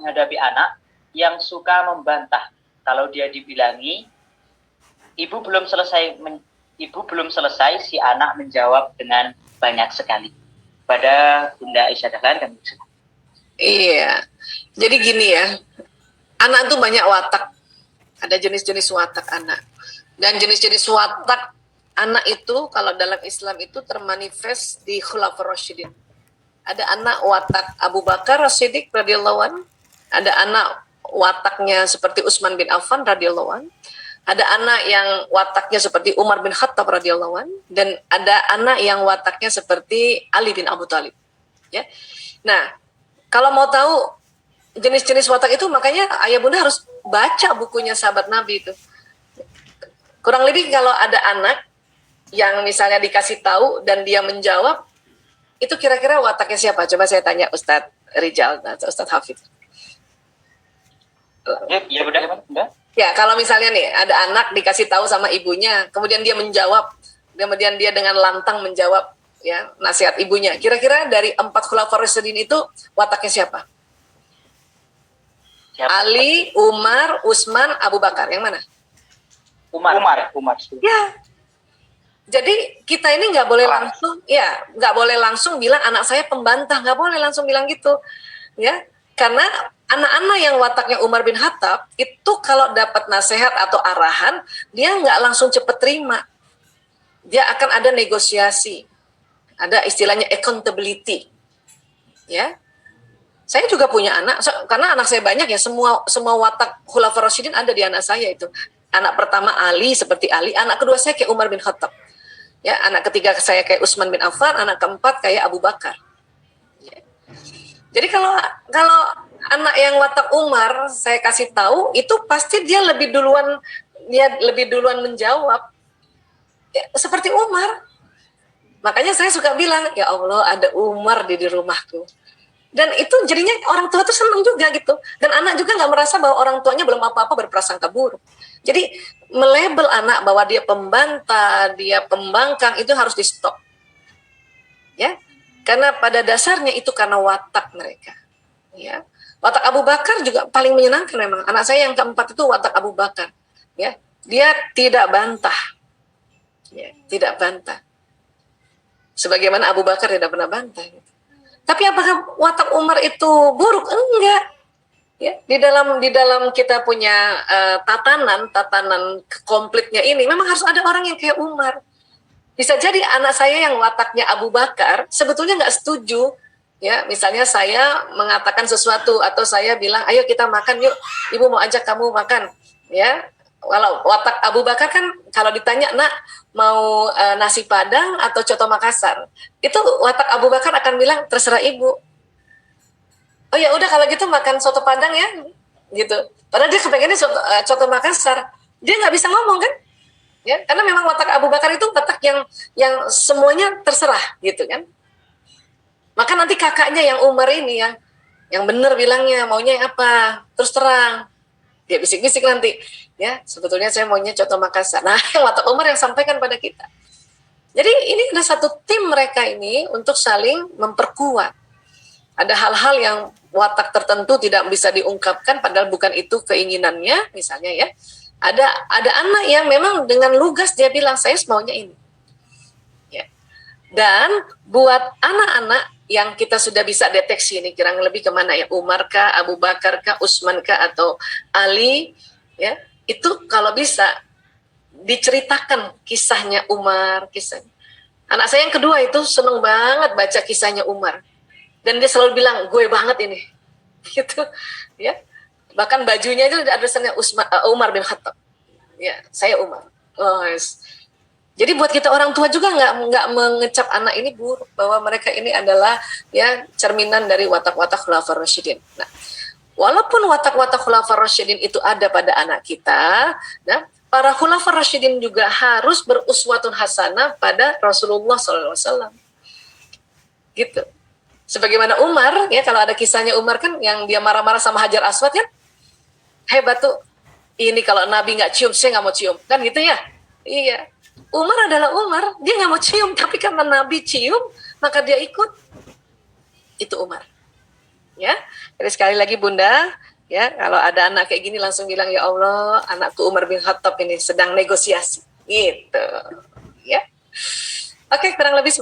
menghadapi anak yang suka membantah. Kalau dia dibilangi, ibu belum selesai, si anak menjawab dengan banyak sekali. Pada Bunda Aisyah Dahlan kami. Iya. Jadi gini ya, anak tuh banyak watak. Ada jenis-jenis watak anak. Dan jenis-jenis watak anak itu kalau dalam Islam itu termanifest di Khulafaur Rasyidin. Ada anak watak Abu Bakar As-Siddiq radhiyallahu anhu, ada anak wataknya seperti Utsman bin Affan radhiyallahu anhu, ada anak yang wataknya seperti Umar bin Khattab radhiyallahu anhu, dan ada anak yang wataknya seperti Ali bin Abu Thalib. Ya. Nah, kalau mau tahu jenis-jenis watak itu, makanya ayah bunda harus baca bukunya sahabat Nabi itu. Kurang lebih kalau ada anak yang misalnya dikasih tahu dan dia menjawab, itu kira-kira wataknya siapa? Coba saya tanya Ustadz Rijal atau Ustadz Hafidh. Ya, Bunda. Ya, kalau misalnya nih ada anak dikasih tahu sama ibunya, kemudian dia menjawab, kemudian dia dengan lantang menjawab ya nasihat ibunya. Kira-kira dari 4 Khulafaur Rasyidin itu wataknya siapa? Ali, Umar, Utsman, Abu Bakar. Yang mana? Umar. Ya. Jadi kita ini nggak boleh langsung bilang anak saya pembantah, nggak boleh langsung bilang gitu, ya. Karena anak-anak yang wataknya Umar bin Khattab itu kalau dapat nasihat atau arahan, dia nggak langsung cepet terima. Dia akan ada negosiasi, ada istilahnya accountability, ya. Saya juga punya anak, karena anak saya banyak ya, semua watak Khulafaur Rasyidin ada di anak saya itu. Anak pertama Ali seperti Ali, anak kedua saya kayak Umar bin Khattab. Ya, anak ketiga saya kayak Utsman bin Affan, anak keempat kayak Abu Bakar. Ya. Jadi kalau anak yang watak Umar saya kasih tahu, itu pasti dia lebih duluan menjawab. Ya, seperti Umar. Makanya saya suka bilang, ya Allah ada Umar di rumahku. Dan itu jadinya orang tua tuh senang juga gitu. Dan anak juga nggak merasa bahwa orang tuanya belum apa-apa berprasangka buruk. Jadi melabel anak bahwa dia pembantah, dia pembangkang, itu harus di stop. Ya, karena pada dasarnya itu karena watak mereka. Ya, watak Abu Bakar juga paling menyenangkan memang. Anak saya yang keempat itu watak Abu Bakar. Ya, dia tidak bantah. Ya, tidak bantah. Sebagaimana Abu Bakar tidak pernah bantah. Gitu. Tapi apakah watak Umar itu buruk? Enggak. Ya, di dalam kita punya tatanan komplitnya ini memang harus ada orang yang kayak Umar. Bisa jadi anak saya yang wataknya Abu Bakar sebetulnya nggak setuju. Ya, misalnya saya mengatakan sesuatu atau saya bilang, ayo kita makan yuk, ibu mau ajak kamu makan. Ya, kalau watak Abu Bakar kan kalau ditanya, nak mau nasi Padang atau coto Makassar, itu watak Abu Bakar akan bilang terserah ibu. Oh ya udah kalau gitu makan soto Padang ya, gitu. Padahal dia kepengennya coto Makassar, dia nggak bisa ngomong kan? Ya, karena memang watak Abu Bakar itu watak yang semuanya terserah, gitu kan? Maka nanti kakaknya yang Umar ini yang benar bilangnya maunya yang apa, terus terang. Dia bisik-bisik nanti, ya sebetulnya saya maunya coto Makassar. Nah, watak Umar yang sampaikan pada kita. Jadi ini ada satu tim mereka ini untuk saling memperkuat. Ada hal-hal yang watak tertentu tidak bisa diungkapkan, padahal bukan itu keinginannya, misalnya ya. Ada anak yang memang dengan lugas dia bilang saya maunya ini. Ya. Dan buat anak-anak yang kita sudah bisa deteksi ini kira lebih kemana ya, Umar kah, Abu Bakar kah, Utsman kah, atau Ali, ya itu kalau bisa diceritakan kisahnya Umar, kisahnya. Anak saya yang kedua itu seneng banget baca kisahnya Umar, dan dia selalu bilang gue banget ini, gitu, ya. Bahkan bajunya itu ada tulisannya Umar bin Khattab, ya saya Umar. Oh, yes. Jadi buat kita orang tua juga nggak mengecap anak ini buruk, bahwa mereka ini adalah ya cerminan dari watak-watak Khulafaur Rasyidin. Nah, walaupun watak-watak Khulafaur Rasyidin itu ada pada anak kita, nah para Khulafaur Rasyidin juga harus beruswatun hasanah pada Rasulullah SAW. Gitu. Sebagaimana Umar, ya kalau ada kisahnya Umar kan yang dia marah-marah sama Hajar Aswad kan, hebat tuh. Ini kalau Nabi nggak cium, saya nggak mau cium, kan gitu ya? Iya. Umar adalah Umar, dia nggak mau cium, tapi karena Nabi cium, maka dia ikut. Itu Umar. Ya, jadi sekali lagi Bunda, ya kalau ada anak kayak gini langsung bilang, ya Allah, anakku Umar bin Khattab ini sedang negosiasi, gitu. Ya, oke, kurang lebih.